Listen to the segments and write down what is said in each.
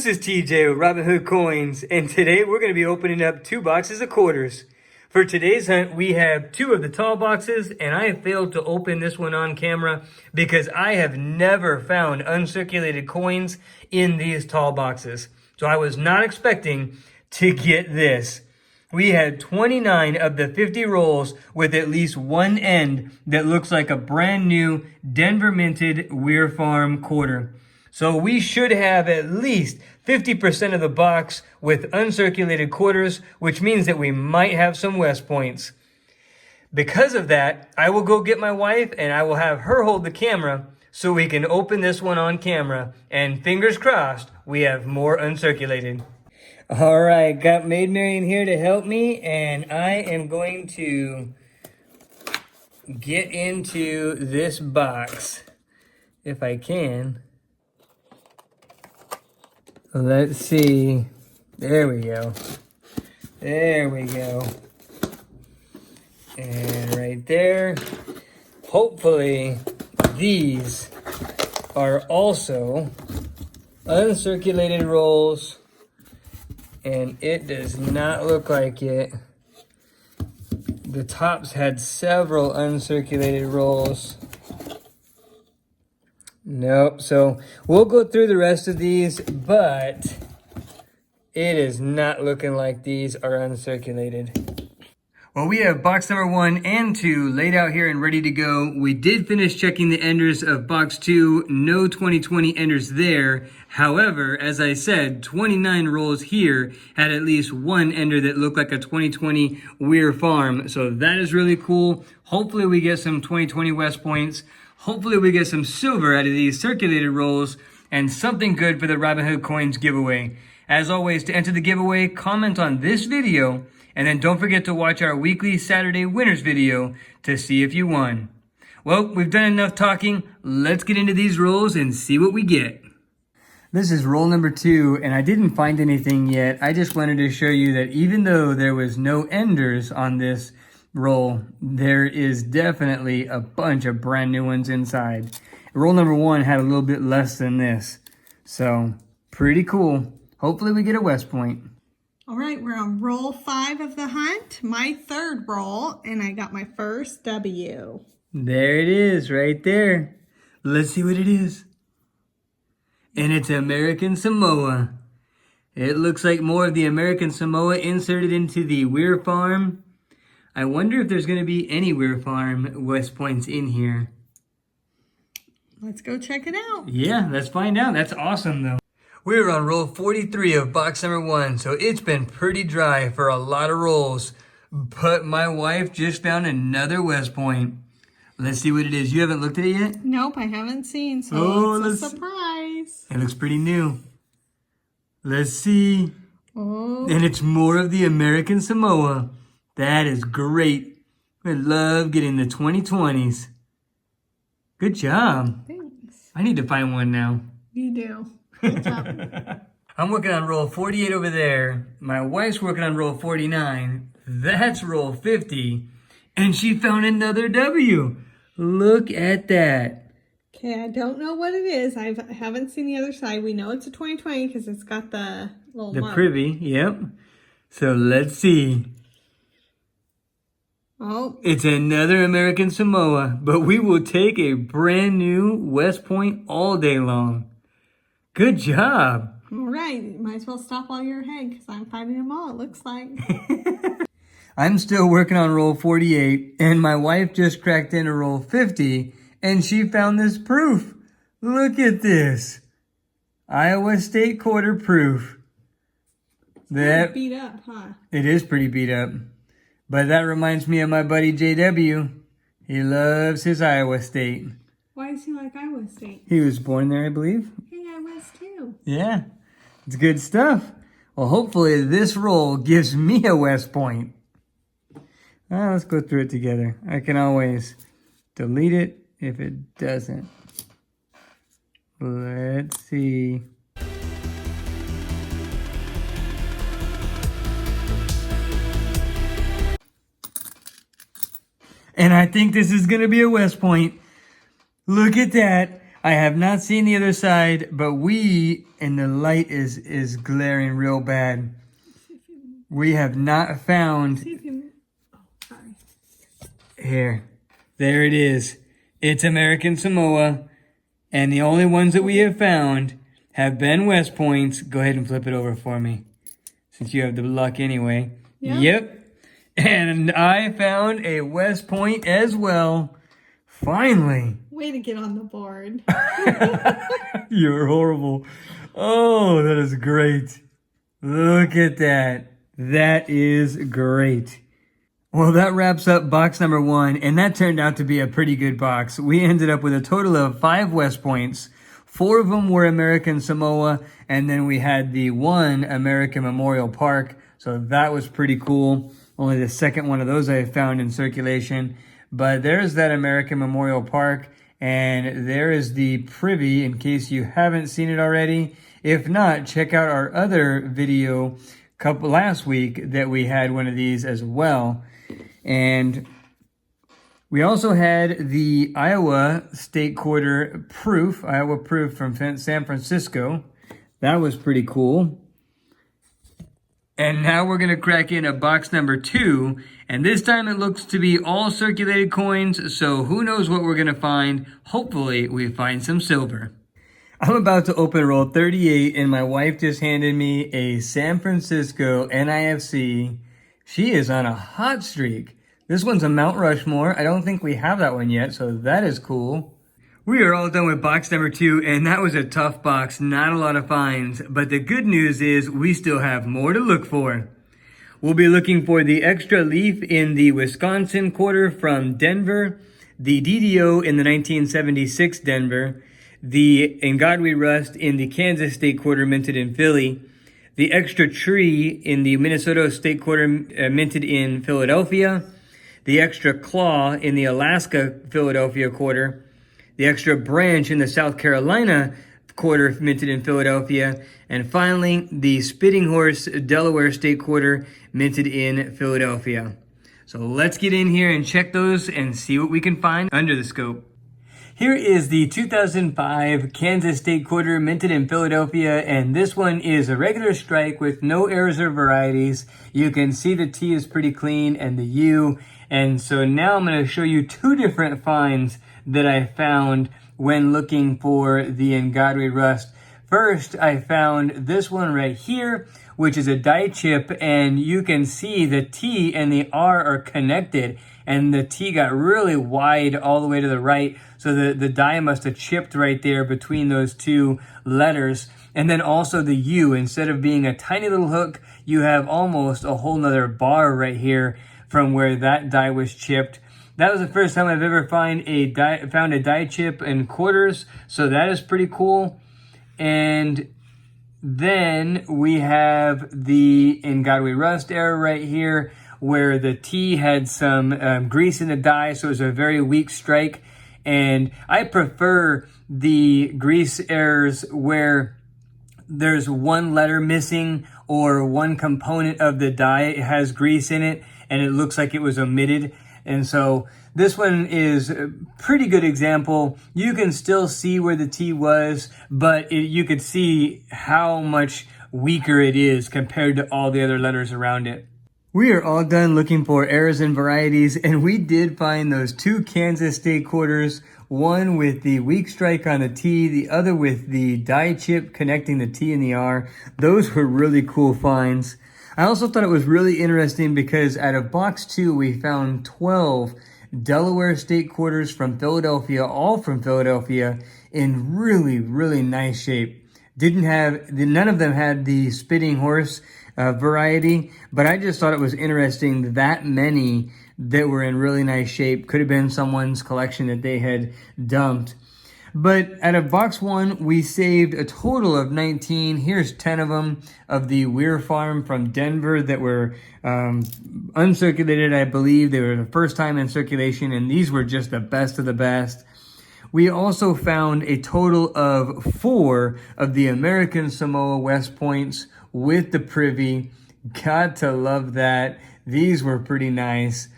This is TJ with Robinhood Coins, and today we're going to be opening up 2 boxes of quarters. For today's hunt, we have 2 of the tall boxes, and I have failed to open this one on camera because I have never found uncirculated coins in these tall boxes. So I was not expecting to get this. We had 29 of the 50 rolls with at least one end that looks like a brand new Denver minted Weir Farm quarter. So we should have at least 50% of the box with uncirculated quarters, which means that we might have some West Points. Because of that, I will go get my wife and I will have her hold the camera so we can open this one on camera. And fingers crossed, we have more uncirculated. All right, got Maid Marian here to help me, and I am going to get into this box if I can. Let's see. There we go. There we go. And right there. Hopefully, these are also uncirculated rolls. And it does not look like it. The tops had several uncirculated rolls. Nope, so we'll go through the rest of these, but it is not looking like these are uncirculated. Well, we have box number 1 and 2 laid out here and ready to go. We did finish checking the enders of box 2. No 2020 enders there. However, as I said, 29 rolls here had at least one ender that looked like a 2020 Weir Farm. So that is really cool. Hopefully we get some 2020 West Points. Hopefully we get some silver out of these circulated rolls and something good for the Robinhood Coins giveaway. As always, to enter the giveaway, comment on this video, and then don't forget to watch our weekly Saturday winners video to see if you won. Well, we've done enough talking. Let's get into these rolls and see what we get. This is roll number 2, and I didn't find anything yet. I just wanted to show you that even though there was no enders on this roll, there is definitely a bunch of brand new ones inside. Roll number 1 had a little bit less than this. So, pretty cool. Hopefully we get a West Point. All right, we're on roll 5 of the hunt, my 3rd roll, and I got my first W. There it is, right there. Let's see what it is. And it's American Samoa. It looks like more of the American Samoa inserted into the Weir Farm. I wonder if there's going to be any Weir Farm West Points in here. Let's go check it out. Yeah, let's find out. That's awesome, though. We're on roll 43 of box number 1, so it's been pretty dry for a lot of rolls. But my wife just found another West Point. Let's see what it is. You haven't looked at it yet? Nope, I haven't seen, so it's a surprise. It looks pretty new. Let's see. Oh. And it's more of the American Samoa. That is great. I love getting the 2020s. Good job. Thanks. I need to find one now. You do. Good job. I'm working on roll 48 over there. My wife's working on roll 49. That's roll 50. And she found another W. Look at that. Okay, I don't know what it is. I haven't seen the other side. We know it's a 2020 because it's got the little mark. Privy, yep. So let's see. Oh. It's another American Samoa, but we will take a brand new West Point all day long. Good job. All right. You might as well stop while you're ahead because I'm finding them all, it looks like. I'm still working on roll 48, and my wife just cracked into roll 50, and she found this proof. Look at this. Iowa State quarter proof. That beat up, huh? It is pretty beat up. But that reminds me of my buddy JW. He loves his Iowa State. Why does he like Iowa State? He was born there, I believe. Hey, I was too. Yeah, it's good stuff. Well, hopefully this roll gives me a West Point. Let's go through it together. I can always delete it if it doesn't. Let's see. And I think this is going to be a West Point. Look at that. I have not seen the other side, but and the light is glaring real bad. We have not found, here, there it is. It's American Samoa, and the only ones that we have found have been West Points. Go ahead and flip it over for me, since you have the luck anyway. Yep. And I found a West Point as well. Finally. Way to get on the board. You're horrible. Oh, that is great. Look at that. That is great. Well, that wraps up box number 1, and that turned out to be a pretty good box. We ended up with a total of 5 West Points. 4 of them were American Samoa, and then we had the 1 American Memorial Park, so that was pretty cool. Only the second one of those I found in circulation. But there's that American Memorial Park, and there is the privy in case you haven't seen it already. If not, check out our other video last week that we had one of these as well. And we also had the Iowa State Quarter proof, Iowa proof from San Francisco. That was pretty cool. And now we're going to crack in a box number 2. And this time it looks to be all circulated coins. So who knows what we're going to find. Hopefully we find some silver. I'm about to open roll 38 and my wife just handed me a San Francisco NIFC. She is on a hot streak. This one's a Mount Rushmore. I don't think we have that one yet, so that is cool. We are all done with box number 2, and that was a tough box, not a lot of finds. But the good news is we still have more to look for. We'll be looking for the extra leaf in the Wisconsin quarter from Denver, the DDO in the 1976 Denver, the In God We Rust in the Kansas State quarter minted in Philly, the extra tree in the Minnesota State quarter minted in Philadelphia, the extra claw in the Alaska Philadelphia quarter, the extra branch in the South Carolina quarter minted in Philadelphia, and finally the Spitting Horse Delaware State quarter minted in Philadelphia. So let's get in here and check those and see what we can find under the scope. Here is the 2005 Kansas State quarter minted in Philadelphia, and this one is a regular strike with no errors or varieties. You can see the T is pretty clean and the U. And so now I'm going to show you 2 different finds that I found when looking for the In God We Rust. First, I found this one right here, which is a die chip, and you can see the T and the R are connected, and the T got really wide all the way to the right, so the die must have chipped right there between those 2 letters. And then also the U, instead of being a tiny little hook, you have almost a whole nother bar right here from where that die was chipped. That was the first time I've ever found a die chip in quarters, so that is pretty cool. And then we have the In God We Rust error right here, where the T had some grease in the die, so it was a very weak strike. And I prefer the grease errors where there's one letter missing or one component of the die has grease in it and it looks like it was omitted. And so this one is a pretty good example. You can still see where the T was, but you could see how much weaker it is compared to all the other letters around it. We are all done looking for errors and varieties, and we did find those 2 Kansas State quarters, one with the weak strike on the T, the other with the die chip connecting the T and the R. Those were really cool finds. I also thought it was really interesting because out of box 2, we found 12 Delaware State quarters from Philadelphia, all from Philadelphia, in really, really nice shape. None of them had the Spitting Horse variety, but I just thought it was interesting that many that were in really nice shape. Could have been someone's collection that they had dumped. But out of box 1, we saved a total of 19. Here's 10 of them of the Weir Farm from Denver that were uncirculated, I believe. They were the first time in circulation, and these were just the best of the best. We also found a total of 4 of the American Samoa West Points with the privy. Got to love that. These were pretty nice.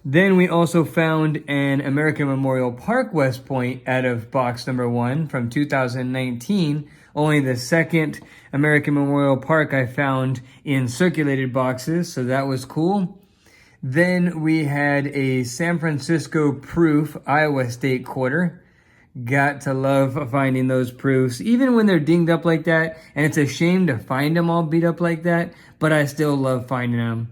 Then we also found an American Memorial Park West Point out of box number 1 from 2019. Only the second American Memorial Park I found in circulated boxes, so that was cool. Then we had a San Francisco proof Iowa State quarter. Got to love finding those proofs, even when they're dinged up like that. And it's a shame to find them all beat up like that, but I still love finding them.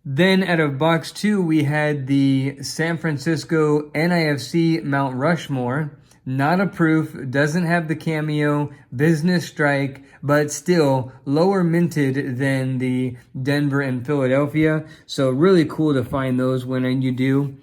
Then out of box 2, we had the San Francisco NIFC Mount Rushmore. Not a proof, doesn't have the cameo, business strike, but still lower minted than the Denver and Philadelphia. So really cool to find those when you do.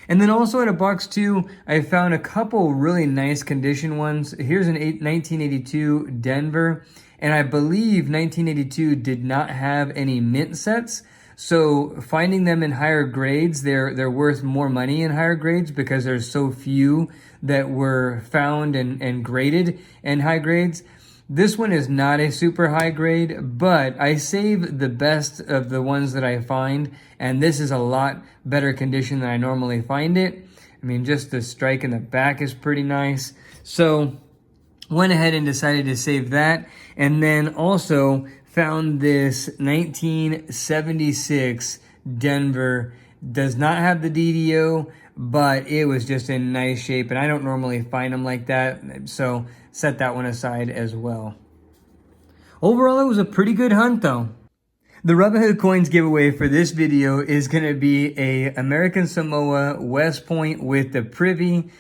And then also at a box 2, I found a couple really nice condition ones. Here's an 1982 Denver, and I believe 1982 did not have any mint sets. So finding them in higher grades, they're worth more money in higher grades because there's so few that were found and graded in high grades. This one is not a super high grade, but I save the best of the ones that I find, and this is a lot better condition than I normally find it. I mean, just the strike in the back is pretty nice. So went ahead and decided to save that, and then also found this 1976 Denver. Does not have the DDO, but it was just in nice shape, and I don't normally find them like that, so set that one aside as well. Overall, it was a pretty good hunt though. The Robinhood Coins giveaway for this video is going to be a American Samoa West Point with the privy.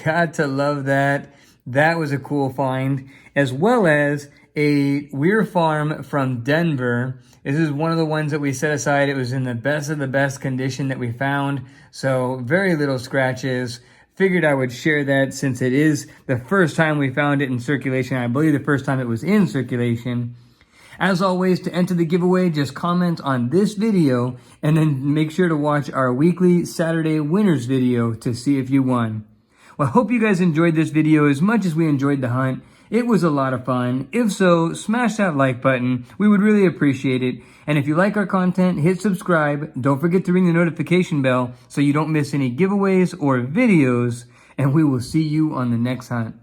Got to love that. That was a cool find, as well as a Weir Farm from Denver. This is one of the ones that we set aside. It was in the best of the best condition that we found, so very little scratches. Figured I would share that since it is the first time we found it in circulation. I believe the first time it was in circulation. As always, to enter the giveaway, just comment on this video and then make sure to watch our weekly Saturday winners video to see if you won. Well, I hope you guys enjoyed this video as much as we enjoyed the hunt. It was a lot of fun. If so, smash that like button. We would really appreciate it. And if you like our content, hit subscribe. Don't forget to ring the notification bell so you don't miss any giveaways or videos. And we will see you on the next hunt.